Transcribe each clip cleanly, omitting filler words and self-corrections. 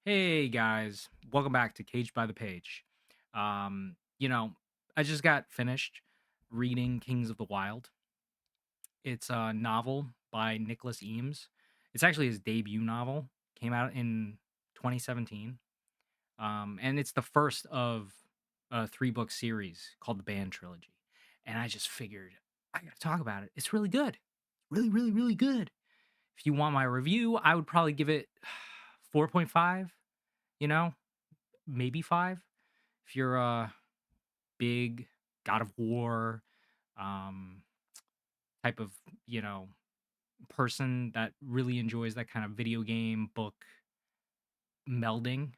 Hey guys, welcome back to Caged by the Page. Um, you know, I just got finished reading Kings of the Wild. It's a novel by Nicholas Eames. It's actually his debut novel. Came out in 2017. And it's the first of a three-book series called the Band Trilogy. And I just figured I gotta talk about it. It's really good. Really, really, really good. If you want my review, I would probably give it 4.5, you know, maybe 5. If you're a big God of War um, type of, you know, person that really enjoys that kind of video game book melding,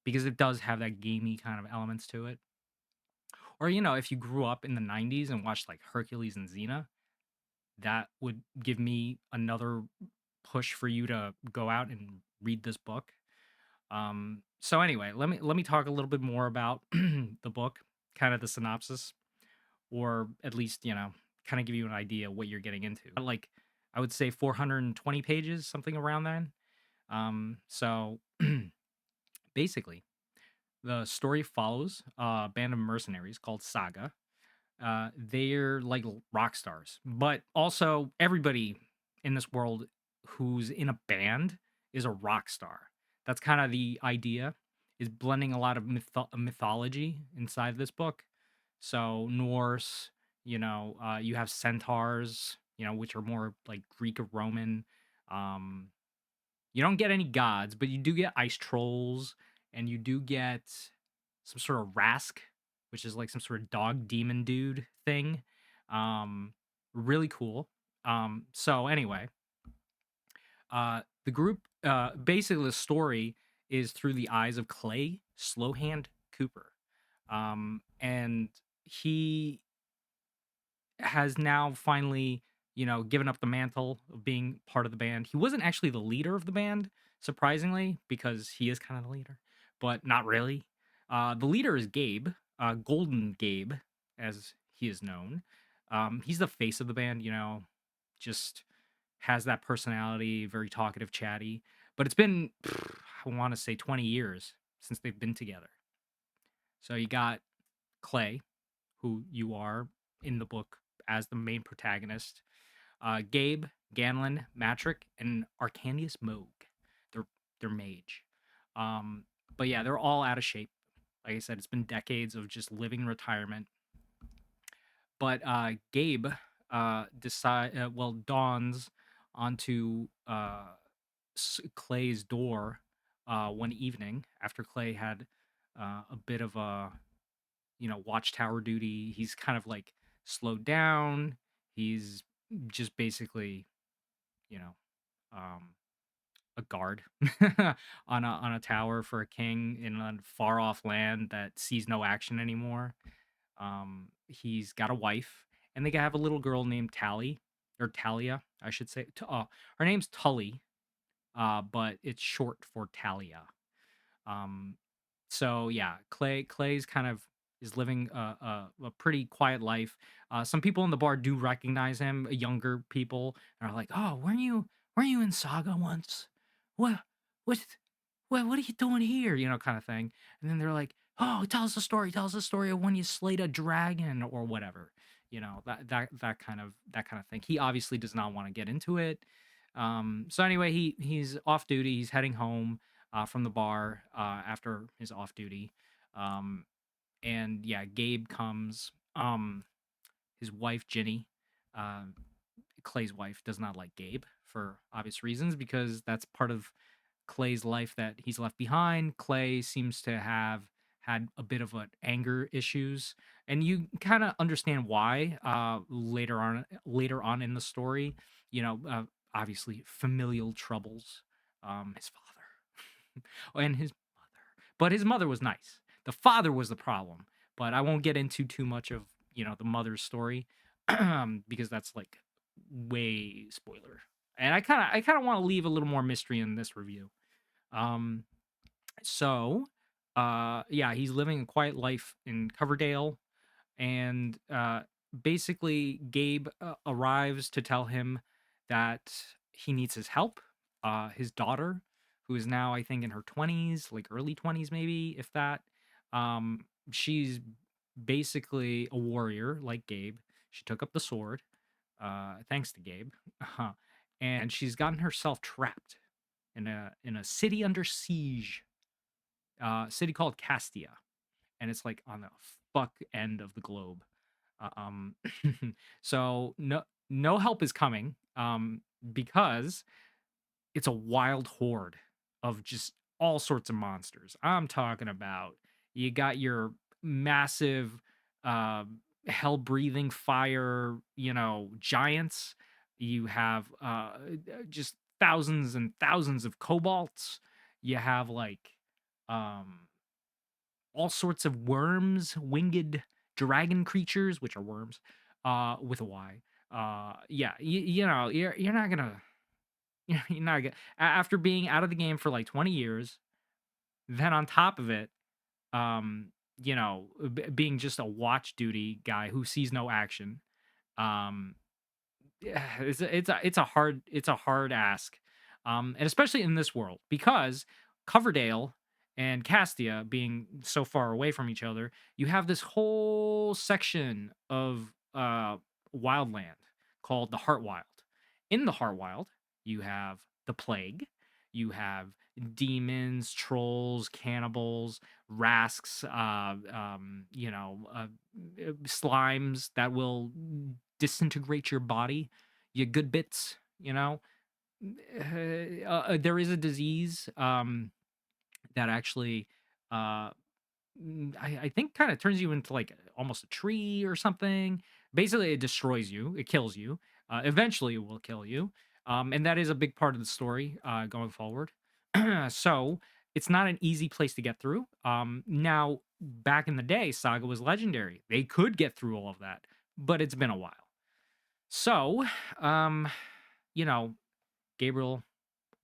because it does have that gamey kind of elements to it. Or, if you grew up in the 90s and watched like Hercules and Xena, that would give me another push for you to go out and read this book. So anyway, let me talk a little bit more about the book, kind of the synopsis, or at least, kind of give you an idea what you're getting into. Like, I would say 420 pages, something around then. So basically, the story follows a band of mercenaries called Saga. They're like rock stars, but also everybody in this world who's in a band is a rock star. That's kind of the idea, is blending a lot of mythology inside this book. So Norse, you have centaurs, which are more like Greek or Roman. Um, you don't get any gods, but you do get ice trolls, and you do get some sort of Rask, which is like some sort of dog demon dude thing. Um, Really cool. So anyway, the group, basically the story is through the eyes of Clay Slowhand Cooper. And he has now finally, given up the mantle of being part of the band. He wasn't actually the leader of the band, surprisingly, because he is kind of the leader, but not really. The leader is Gabe, Golden Gabe, as he is known. He's the face of the band, just has that personality, very talkative, chatty. But it's been, I want to say, 20 years since they've been together. So you got Clay, who you are in the book as the main protagonist. Gabe, Ganlin, Matrick, and Arcanius Moog. They're they're mage. Um, but yeah, they're all out of shape. Like I said, it's been decades of just living retirement. But Gabe dawns onto Clay's door one evening after Clay had a bit of a watchtower duty. He's kind of like slowed down. He's just basically, you know, um, a guard on a tower for a king in a far off land that sees no action anymore. He's got a wife, and they have a little girl named Tally, or Talia, I should say. Her name's Tully, but it's short for Talia. Um, so yeah, Clay's kind of is living a pretty quiet life. Some people in the bar do recognize him, younger people, and are like, "Oh, weren't you in Saga once? What what what are you doing here?" Kind of thing. And then they're like, "Oh, tell us the story of when you slayed a dragon or whatever." That kind of thing. He obviously does not want to get into it. So anyway, he's off duty. He's heading home from the bar after his off duty. Um, and yeah, Gabe comes. His wife Ginny, um, Clay's wife, does not like Gabe for obvious reasons, because that's part of Clay's life that he's left behind. Clay seems to have had a bit of anger issues, and you kind of understand why later on in the story. Obviously familial troubles. His father and his mother, but his mother was nice. The father was the problem, but I won't get into too much of the mother's story because that's like way spoiler. And I kind of want to leave a little more mystery in this review. Um, so, yeah, he's living a quiet life in Coverdale, and basically, Gabe arrives to tell him that he needs his help. His daughter, who is now, I think, in her 20s, like early 20s, maybe, if that. She's basically a warrior like Gabe. She took up the sword, thanks to Gabe. Uh-huh. And she's gotten herself trapped in a city under siege, city called Castia, and it's like on the fuck end of the globe. Um, so no help is coming, because it's a wild horde of just all sorts of monsters. I'm talking about you got your massive, uh, hell breathing fire, giants. You have just thousands and thousands of kobolds. You have like um, all sorts of worms, winged dragon creatures, which are worms, with a Y. Yeah, you're not gonna you're not gonna after being out of the game for like 20 years, then on top of it, um, being just a watch duty guy who sees no action. Um, yeah, it's a hard ask, and especially in this world because Coverdale and Castia being so far away from each other, you have this whole section of wildland called the Heartwild. In the Heartwild, you have the plague, you have demons, trolls, cannibals, rasks, slimes that will disintegrate your body, your good bits, there is a disease that actually uh I think kind of turns you into like almost a tree or something. Basically, it destroys you, it kills you. Eventually, it will kill you, and that is a big part of the story going forward. So it's not an easy place to get through. Now, back in the day, Saga was legendary; they could get through all of that, but it's been a while. So, um, you know, Gabriel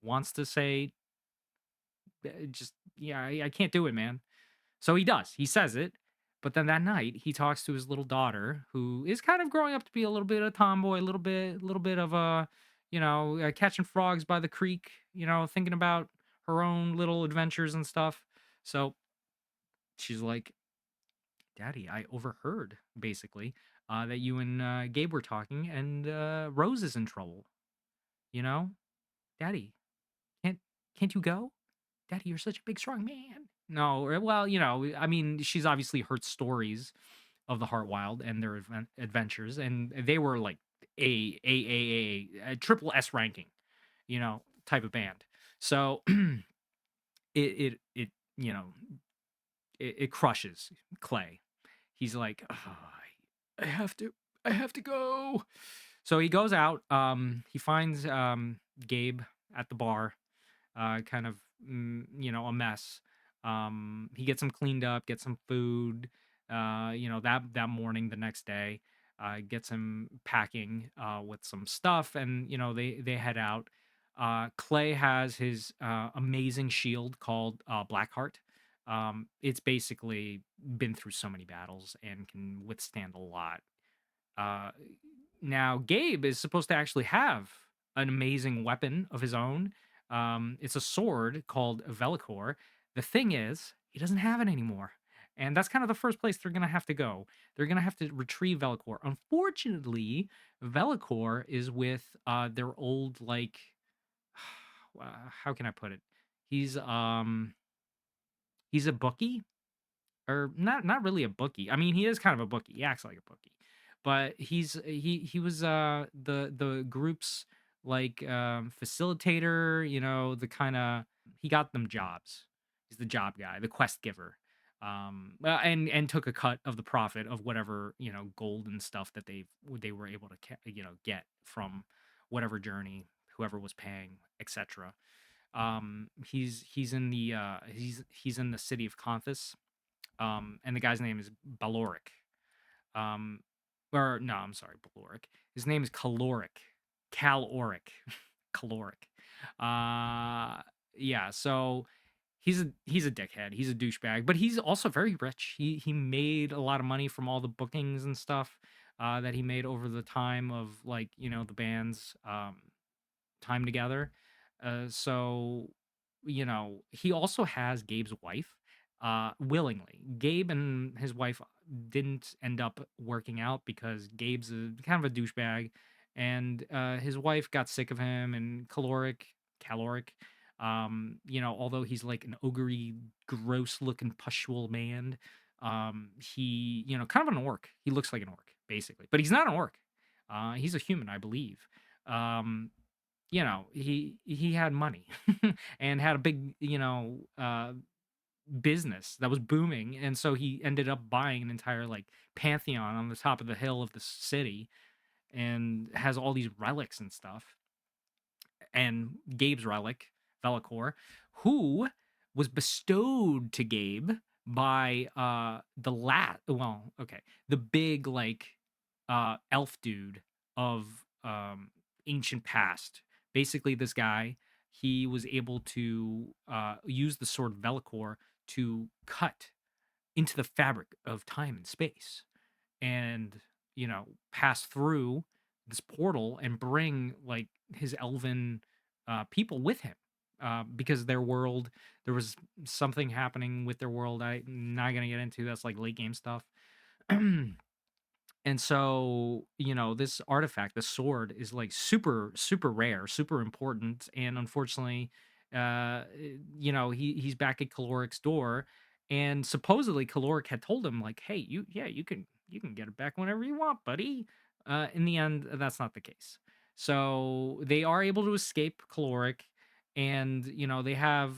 wants to say, just yeah, I can't do it, man. So he does. He says it. But then that night, he talks to his little daughter, who is kind of growing up to be a little bit of a tomboy, a little bit of a, catching frogs by the creek, thinking about her own little adventures and stuff. So she's like, "Daddy, I overheard basically that you and Gabe were talking, and Rose is in trouble. You know, Daddy, can't can't you go? Daddy, you're such a big strong man." No, well, I mean, she's obviously heard stories of the Heartwild and their adventures, and they were like a triple S ranking, type of band. So it you know it crushes Clay. He's like, "Oh, I have to, I have to go." So he goes out. He finds Gabe at the bar, kind of, a mess. He gets him cleaned up, gets some food. That morning, the next day, gets him packing with some stuff, and they head out. Clay has his amazing shield called Blackheart. It's basically been through so many battles and can withstand a lot. uh, Now, Gabe is supposed to actually have an amazing weapon of his own. It's a sword called Velicor. The thing is, he doesn't have it anymore. And that's kind of the first place they're going to have to go. They're going to have to retrieve Velicor. Unfortunately, Velicor is with their old, like, how can I put it? He's um he's a bookie, or not really a bookie. I mean, he is kind of a bookie. He acts like a bookie, but he was the group's like facilitator. The kind of, he got them jobs. He's the job guy, the quest giver. And took a cut of the profit of whatever gold and stuff that they were able to get from whatever journey whoever was paying, etc. He's in the he's in the city of Conthus, and the guy's name is Baloric. Um, or no, I'm sorry, Baloric. His name is Caloric, Caloric. Yeah. So he's a dickhead. He's a douchebag, but he's also very rich. He made a lot of money from all the bookings and stuff that he made over the time of, like, the band's time together. So he also has Gabe's wife willingly. Gabe and his wife didn't end up working out because Gabe's kind of a douchebag, and his wife got sick of him and caloric. Although he's like an ogre gross looking pustule man, he, kind of an orc. He looks like an orc, basically, but he's not an orc. He's a human, I believe. Um, he had money and had a big, business that was booming, and so he ended up buying an entire like pantheon on the top of the hill of the city, and has all these relics and stuff. And Gabe's relic, Velicor, who was bestowed to Gabe by the big like elf dude of ancient past. Basically, this guy, he was able to use the sword Velicor to cut into the fabric of time and space, and pass through this portal and bring like his elven people with him, because their world, there was something happening with their world I'm not gonna get into. That's like late game stuff. And so, this artifact, the sword, is like super, super rare, super important. And unfortunately, he's back at Caloric's door. And supposedly Caloric had told him, like, hey, you can get it back whenever you want, buddy. In the end, that's not the case. So they are able to escape Caloric, and they have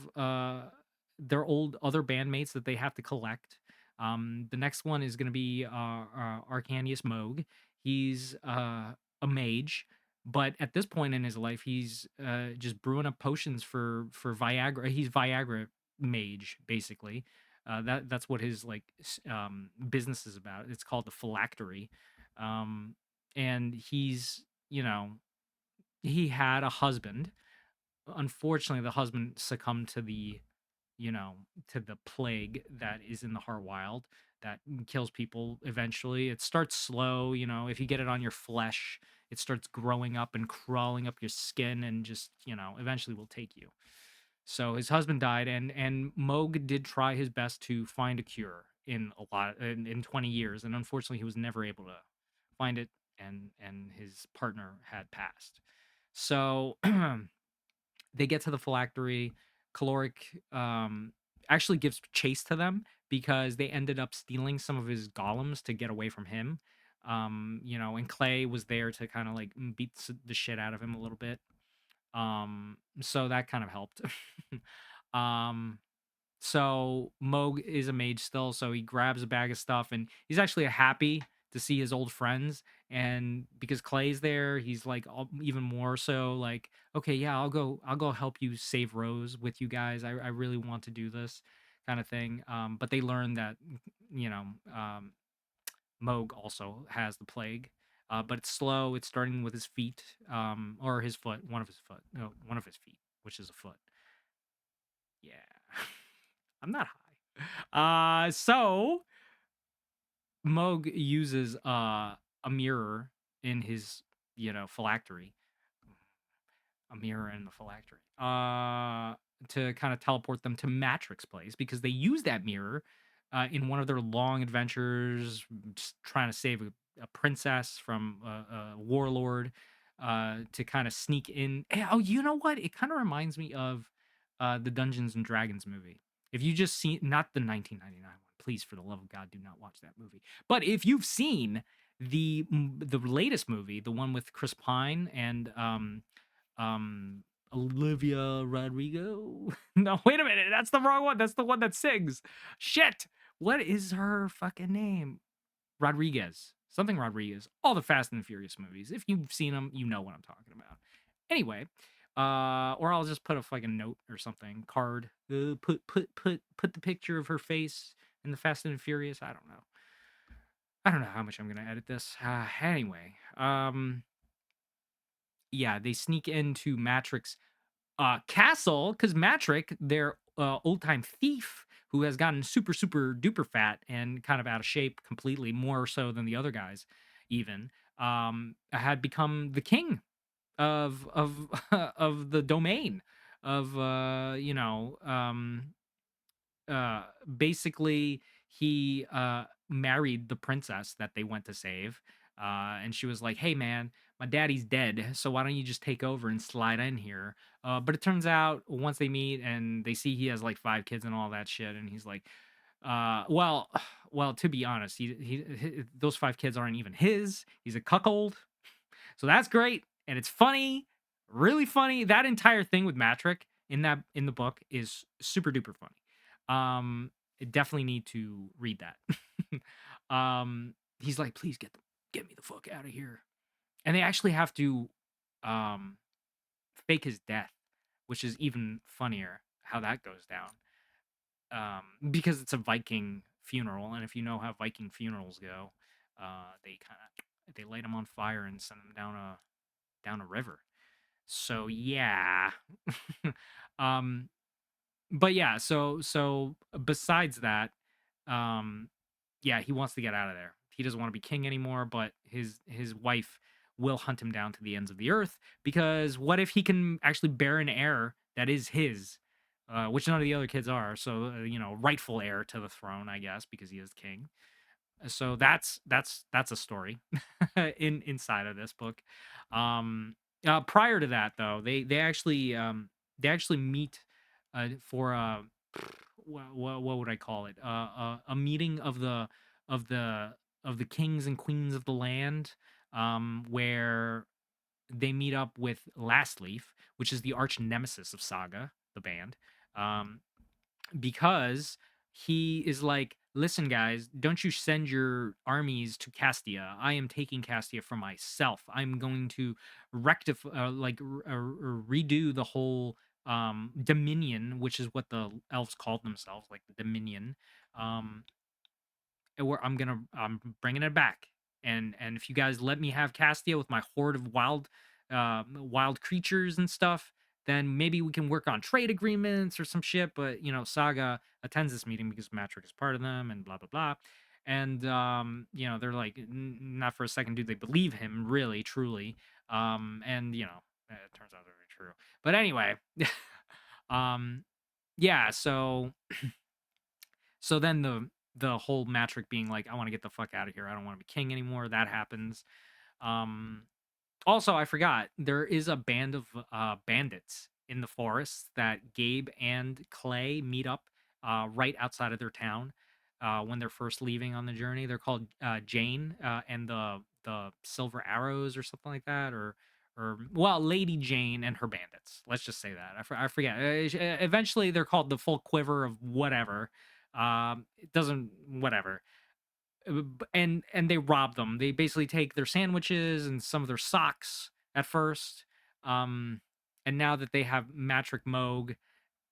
their old other bandmates that they have to collect. The next one is going to be Arcanius Moog. He's a mage, but at this point in his life, he's just brewing up potions for Viagra. He's Viagra mage, basically. That's what his like business is about. It's called the phylactery, and he's he had a husband. Unfortunately, the husband succumbed to you know, to the plague that is in the Heartwild that kills people eventually. It starts slow, if you get it on your flesh, it starts growing up and crawling up your skin and just, eventually will take you. So his husband died, and Moog did try his best to find a cure in 20 years, and unfortunately he was never able to find it, and his partner had passed. So they get to the phylactery. Caloric actually gives chase to them because they ended up stealing some of his golems to get away from him. And Clay was there to kind of like beat the shit out of him a little bit. So that kind of helped. um, so Moog is a mage still, so he grabs a bag of stuff, and he's actually happy to see his old friends. And because Clay's there, he's like even more so like, okay, yeah, I'll go help you save Rose with you guys. I really want to do this kind of thing. But they learn that you know um, Moog also has the plague. But it's slow. It's starting with his feet, or his foot, one of his foot, no, one of his feet, which is a foot. Yeah. I'm not high. So Moog uses a mirror in his, phylactery. A mirror in the phylactery. To kind of teleport them to Matrix Place because they use that mirror in one of their long adventures, just trying to save a princess from a warlord. To kind of sneak in. Oh, you know what? It kind of reminds me of the Dungeons and Dragons movie. If you just see, not the 1999 one, please, for the love of God, do not watch that movie. But if you've seen the latest movie, the one with Chris Pine and um Olivia Rodrigo. No, wait a minute, that's the wrong one. That's the one that sings. Shit. What is her fucking name? Rodriguez. Something Rodriguez. All the Fast and the Furious movies. If you've seen them, you know what I'm talking about. Anyway, or I'll just put a fucking note or something. Card. Put the picture of her face in the Fast and the Furious. I don't know. I don't know how much I'm gonna edit this. Anyway, yeah, they sneak into Matrix castle because Matrick, their old time thief who has gotten super super duper fat and kind of out of shape completely, more so than the other guys, even had become the king of of the domain. of uh basically he married the princess that they went to save, and she was like, hey man, my daddy's dead, so why don't you just take over and slide in here. But it turns out once they meet and they see he has like 5 kids and all that shit, and he's like, well, to be honest, those 5 kids aren't even his. He's a cuckold, so that's great, and it's funny, really funny. That entire thing with Matrick in the book is super duper funny. I definitely need to read that. He's like, please get me the fuck out of here, and they actually have to um fake his death, which is even funnier how that goes down. Because it's a Viking funeral, and if you know how Viking funerals go, they light him on fire and send him down a river. So yeah. um but yeah, so besides that, um yeah, he wants to get out of there. He doesn't want to be king anymore, but his wife will hunt him down to the ends of the earth, because what if he can actually bear an heir that is his, which none of the other kids are, so rightful heir to the throne, I guess, because he is king. So that's a story inside of this book. Prior to that, though, they actually meet for what would I call it, a meeting of the of the kings and queens of the land, where they meet up with Last Leaf, which is the arch nemesis of Saga, the band. um, because he is like, listen, guys, don't you send your armies to Castia. I am taking Castia for myself. I'm going to rectify, redo the whole dominion, which is what the elves called themselves, like the dominion. Um, where I'm bringing it back. And if you guys let me have Castia with my horde of wild creatures and stuff, then maybe we can work on trade agreements or some shit. But Saga attends this meeting because Matrick is part of them, and blah blah blah. And they're like, not for a second do they believe him, really, truly. And it turns out they're very true. But anyway, um, yeah. So then the whole Matrick being like, I want to get the fuck out of here. I don't want to be king anymore. That happens. Um, Also, I forgot, there is a band of bandits in the forest that Gabe and Clay meet up right outside of their town when they're first leaving on the journey. They're called Jane and the Silver Arrows or something like that, or well, Lady Jane and her bandits. Let's just say that. I forget. Eventually, they're called the Full Quiver of whatever. It doesn't whatever. And they rob them. They basically take their sandwiches and some of their socks at first. Um, and now that they have Matrick Moog,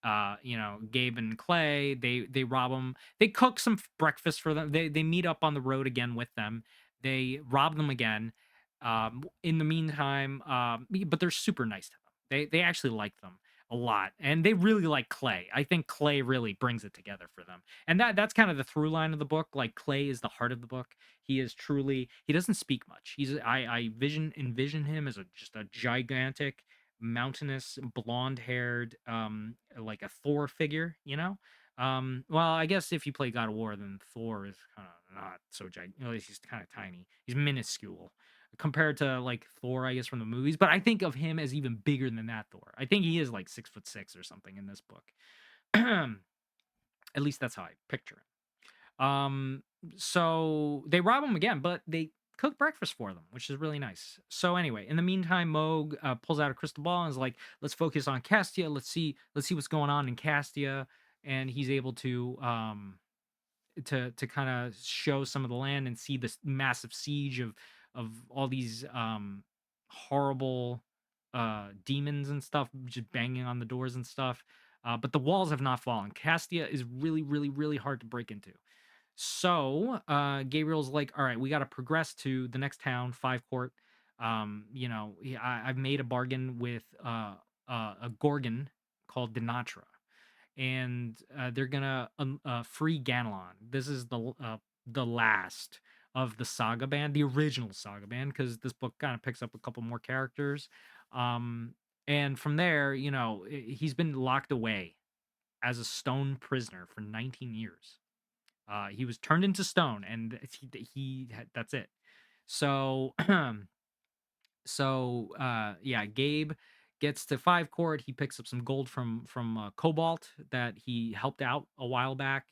Gabe and Clay, they rob them. They cook some breakfast for them. They meet up on the road again with them. They rob them again. In the meantime, but they're super nice to them. They actually like them a lot, and they really like Clay. I think Clay really brings it together for them, and that's kind of the through line of the book. Like, Clay is the heart of the book. He is truly, he doesn't speak much. I envision him as just a gigantic, mountainous, blonde-haired, like a Thor figure, well, I guess if you play God of War, then Thor is kind of not so gigantic. He's kind of tiny. He's minuscule compared to like Thor, I guess, from the movies. But I think of him as even bigger than that Thor. I think he is like 6'6" or something in this book. At least that's how I picture him. So they rob him again, but they cook breakfast for them, which is really nice. So anyway, in the meantime, Moog pulls out a crystal ball and is like, "Let's focus on Castia. Let's see what's going on in Castia." And he's able to kind of show some of the land and see this massive siege of all these horrible demons and stuff just banging on the doors and stuff. But the walls have not fallen. Castia is really, really, really hard to break into. So Gabriel's like, all right, we got to progress to the next town, Five Court. I've made a bargain with a Gorgon called Denatra, and they're gonna free Ganelon. This is the last of the Saga band, the original Saga band, because this book kind of picks up a couple more characters. Um, And from there, he's been locked away as a stone prisoner for 19 years. He was turned into stone, and that's it. So yeah, Gabe gets to five court. He picks up some gold from Cobalt that he helped out a while back.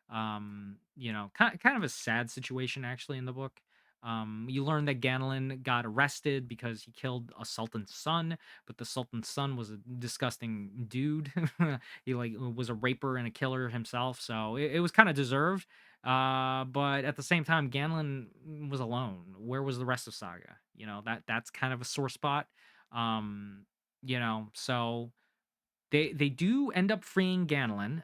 Kind of a sad situation actually in the book. You learn that Ganelin got arrested because he killed a sultan's son, but the sultan's son was a disgusting dude. He like was a raper and a killer himself, so it was kind of deserved. But at the same time, Ganlin was alone. Where was the rest of Saga? That's kind of a sore spot. So they do end up freeing Ganlin.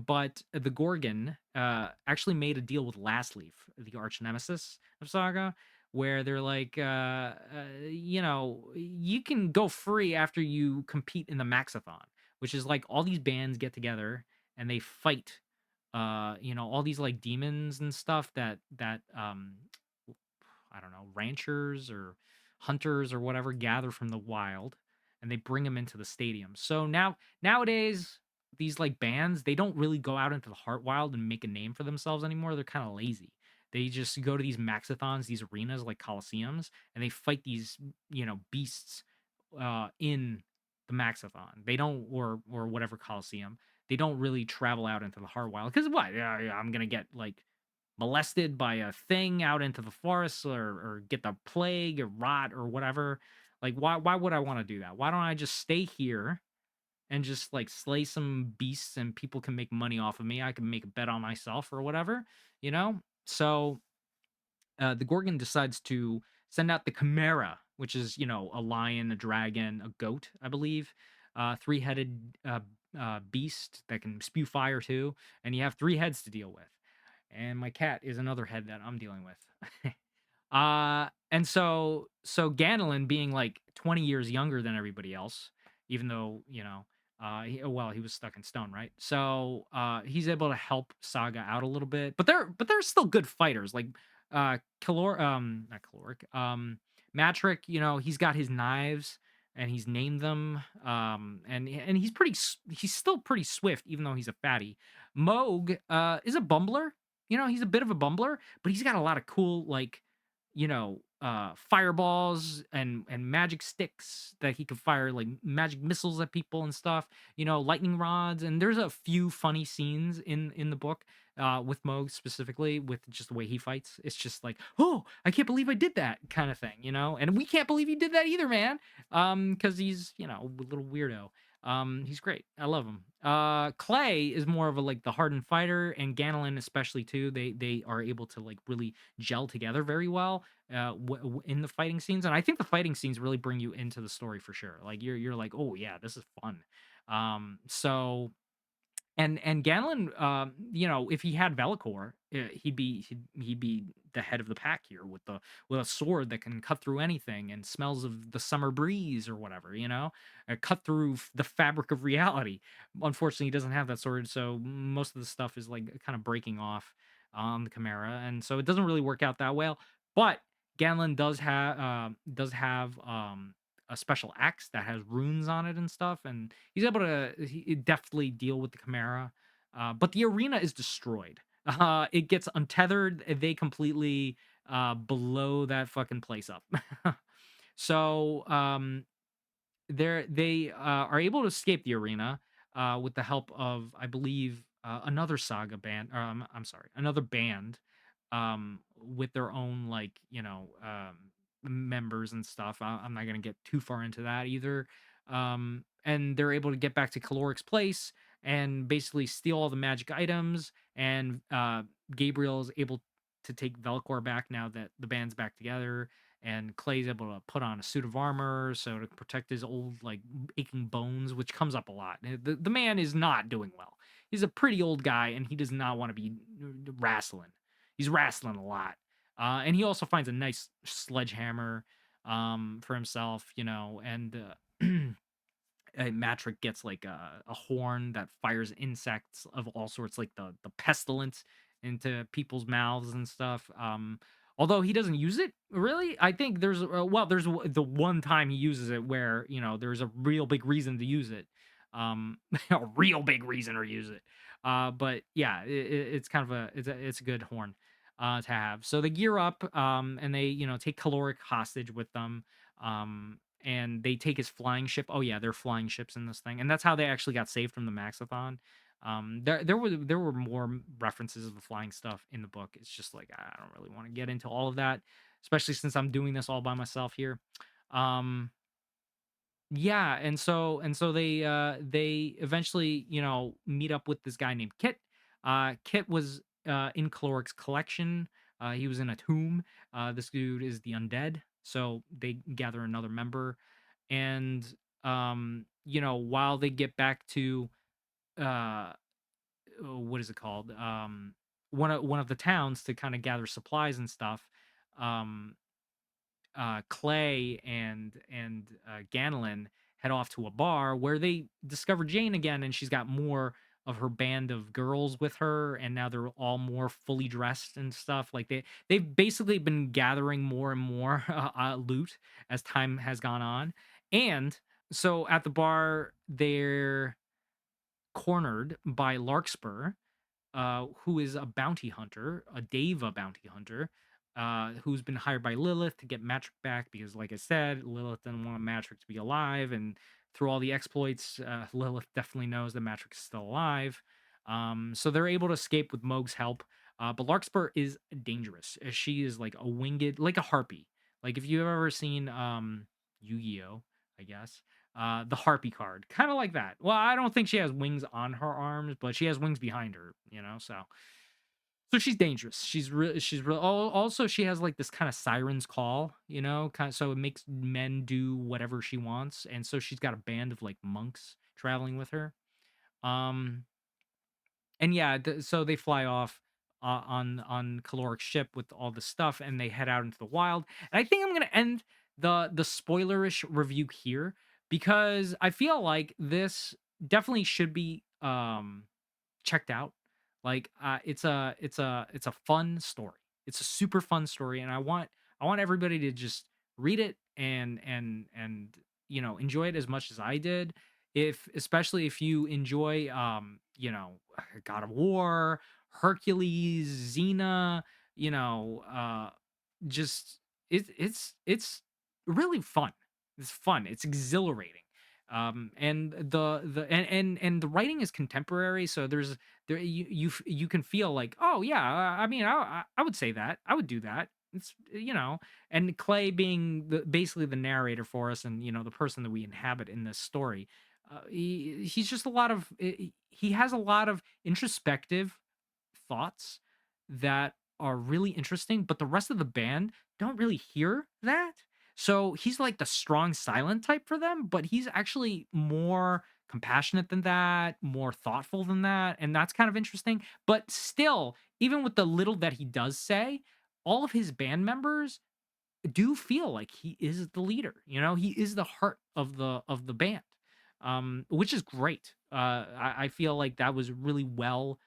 But the Gorgon actually made a deal with Lastleaf, the arch nemesis of Saga, where they're like, you can go free after you compete in the Maxathon, which is like all these bands get together and they fight all these like demons and stuff that I don't know, ranchers or hunters or whatever gather from the wild, and they bring them into the stadium. So nowadays these like bands, they don't really go out into the heart wild and make a name for themselves anymore. They're kind of lazy. They just go to these maxathons, these arenas like coliseums, and they fight these beasts in the maxathon. They don't, or whatever coliseum. They don't really travel out into the heart wild because what? Yeah, I'm gonna get like molested by a thing out into the forest, or get the plague or rot or whatever. Like why would I want to do that? Why don't I just stay here and just like slay some beasts and people can make money off of me? I can make a bet on myself or whatever, you know? So the Gorgon decides to send out the Chimera, which is, a lion, a dragon, a goat, I believe, three-headed beast that can spew fire too, and you have three heads to deal with. And my cat is another head that I'm dealing with. And so Ganelin being like 20 years younger than everybody else, even though, he was stuck in stone, right? So he's able to help Saga out a little bit, but they're still good fighters. Like not caloric, Matrick, he's got his knives and he's named them. And he's still pretty swift, even though he's a fatty. Moog is a bumbler. He's a bit of a bumbler, but he's got a lot of cool, like, fireballs and magic sticks that he could fire like magic missiles at people and stuff, lightning rods. And there's a few funny scenes in the book with Moog specifically, with just the way he fights. It's just like, oh, I can't believe I did that kind of thing, and we can't believe he did that either, man. Because he's, a little weirdo. He's great. I love him. Clay is more of a like the hardened fighter, and Ganelin especially too. They are able to like really gel together very well in the fighting scenes, and I think the fighting scenes really bring you into the story for sure. Like you're like, oh yeah, this is fun. So and Ganlin, if he had Velikor, he'd be the head of the pack here with a sword that can cut through anything and smells of the summer breeze or whatever, cut through the fabric of reality. Unfortunately, he doesn't have that sword, so most of the stuff is like kind of breaking off on the Chimera, and so it doesn't really work out that well. But Ganlin does have a special axe that has runes on it and stuff, and he's able to deftly deal with the Chimera. But the arena is destroyed. It gets untethered. They completely blow that fucking place up. So they are able to escape the arena with the help of, I believe, another saga band. Or, I'm sorry, another band with their own like members and stuff. I'm not gonna get too far into that either. And they're able to get back to Caloric's place and basically steal all the magic items. And Gabriel is able to take Velcor back now that the band's back together, and Clay's able to put on a suit of armor so to protect his old like aching bones, which comes up a lot. The man is not doing well. He's a pretty old guy, and he does not want to be wrestling. He's wrestling a lot, and he also finds a nice sledgehammer for himself, and Matrick gets like a horn that fires insects of all sorts, like the pestilence into people's mouths and stuff. Although he doesn't use it really. I think there's the one time he uses it where, there's a real big reason to use it. A real big reason to use it. But yeah, it's kind of a good horn to have. So they gear up, and they, take caloric hostage with them. And they take his flying ship. Oh yeah, they're flying ships in this thing. And that's how they actually got saved from the Maxathon. There were more references of the flying stuff in the book. It's just like I don't really want to get into all of that, especially since I'm doing this all by myself here. Um, yeah, and so they eventually, meet up with this guy named Kit. Kit was in Caloric's collection. He was in a tomb. This dude is the undead, so they gather another member, and while they get back to uh what is it called? One of the towns to kind of gather supplies and stuff. Um, Clay and Ganelin head off to a bar where they discover Jane again, and she's got more of her band of girls with her, and now they're all more fully dressed and stuff. Like they've basically been gathering more and more loot as time has gone on, and so at the bar they're cornered by Larkspur, who is a bounty hunter, a Deva bounty hunter, who's been hired by Lilith to get Matrick back because, like I said, Lilith didn't want Matrick to be alive, and through all the exploits, Lilith definitely knows that Matrick is still alive. So they're able to escape with Moog's help. But Larkspur is dangerous. She is like a winged, like a harpy. Like if you've ever seen Yu-Gi-Oh, I guess, the harpy card, kind of like that. Well, I don't think she has wings on her arms, but she has wings behind her, so she's dangerous. She's real. Also, she has like this kind of siren's call, kind of, so it makes men do whatever she wants, and so she's got a band of like monks traveling with her. Um, and yeah, so they fly off on Caloric's ship with all the stuff, and they head out into the wild. And I think I'm gonna end the spoilerish review here because I feel like this definitely should be checked out. Like it's a fun story. It's a super fun story, and I want everybody to just read it and enjoy it as much as I did. If especially if you enjoy God of War, Hercules, Xena, you know, just it's really fun. It's fun. It's exhilarating. And the writing is contemporary, so you can feel like, oh yeah, I mean, I would say that, I would do that. It's and Clay being basically the narrator for us, and the person that we inhabit in this story. He's just he has a lot of introspective thoughts that are really interesting, but the rest of the band don't really hear that. So he's like the strong silent type for them, but he's actually more compassionate than that, more thoughtful than that, and that's kind of interesting. But still, even with the little that he does say, all of his band members do feel like he is the leader. He is the heart of the band, which is great. I feel like that was really well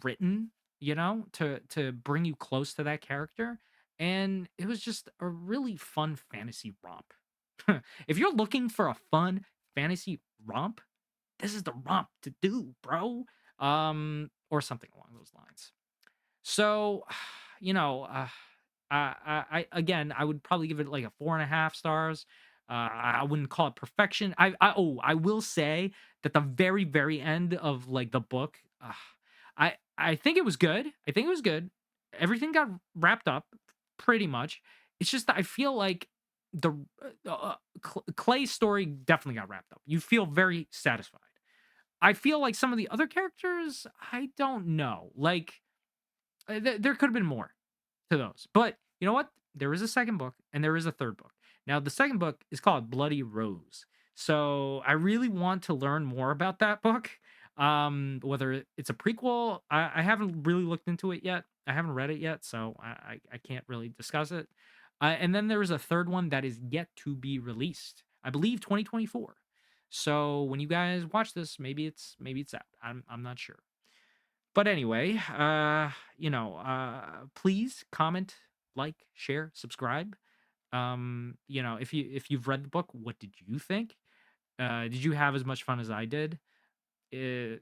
written, to bring you close to that character, and it was just a really fun fantasy romp. If you're looking for a fun fantasy romp, this is the romp to do, bro. Or something along those lines. So, you know, uh, I again, I would probably give it like a 4.5 stars. I wouldn't call it perfection. I will say that the very very end of like the book, I think it was good. I think it was good. Everything got wrapped up pretty much. It's just that I feel like the Clay's story definitely got wrapped up. You feel very satisfied. I feel like some of the other characters, I don't know. Like there could have been more to those. But you know what? There is a second book and there is a third book. Now, the second book is called Bloody Rose. So I really want to learn more about that book. Whether it's a prequel, I haven't really looked into it yet. I haven't read it yet, so I can't really discuss it. And then there is a third one that is yet to be released. I believe 2024. So when you guys watch this, maybe it's out. I'm not sure. But anyway, please comment, like, share, subscribe. If you've read the book, what did you think? Did you have as much fun as I did? Do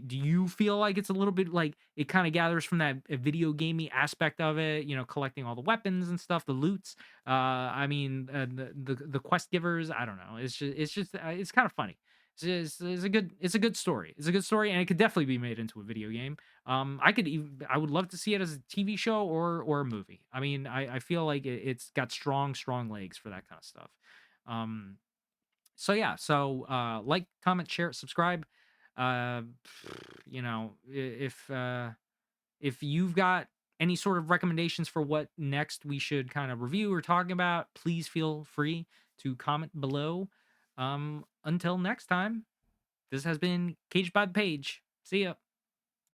you feel like it's a little bit like it kind of gathers from that video gamey aspect of it, collecting all the weapons and stuff, the loots. The quest givers, I don't know. It's it's kind of funny. It's a good story. It's a good story, and it could definitely be made into a video game. I would love to see it as a TV show or a movie. I mean, I feel like it's got strong legs for that kind of stuff. Um, so yeah, like, comment, share, subscribe. uh if you've got any sort of recommendations for what next we should kind of review or talking about, please feel free to comment below. Until next time, this has been Caged by the Page. See ya.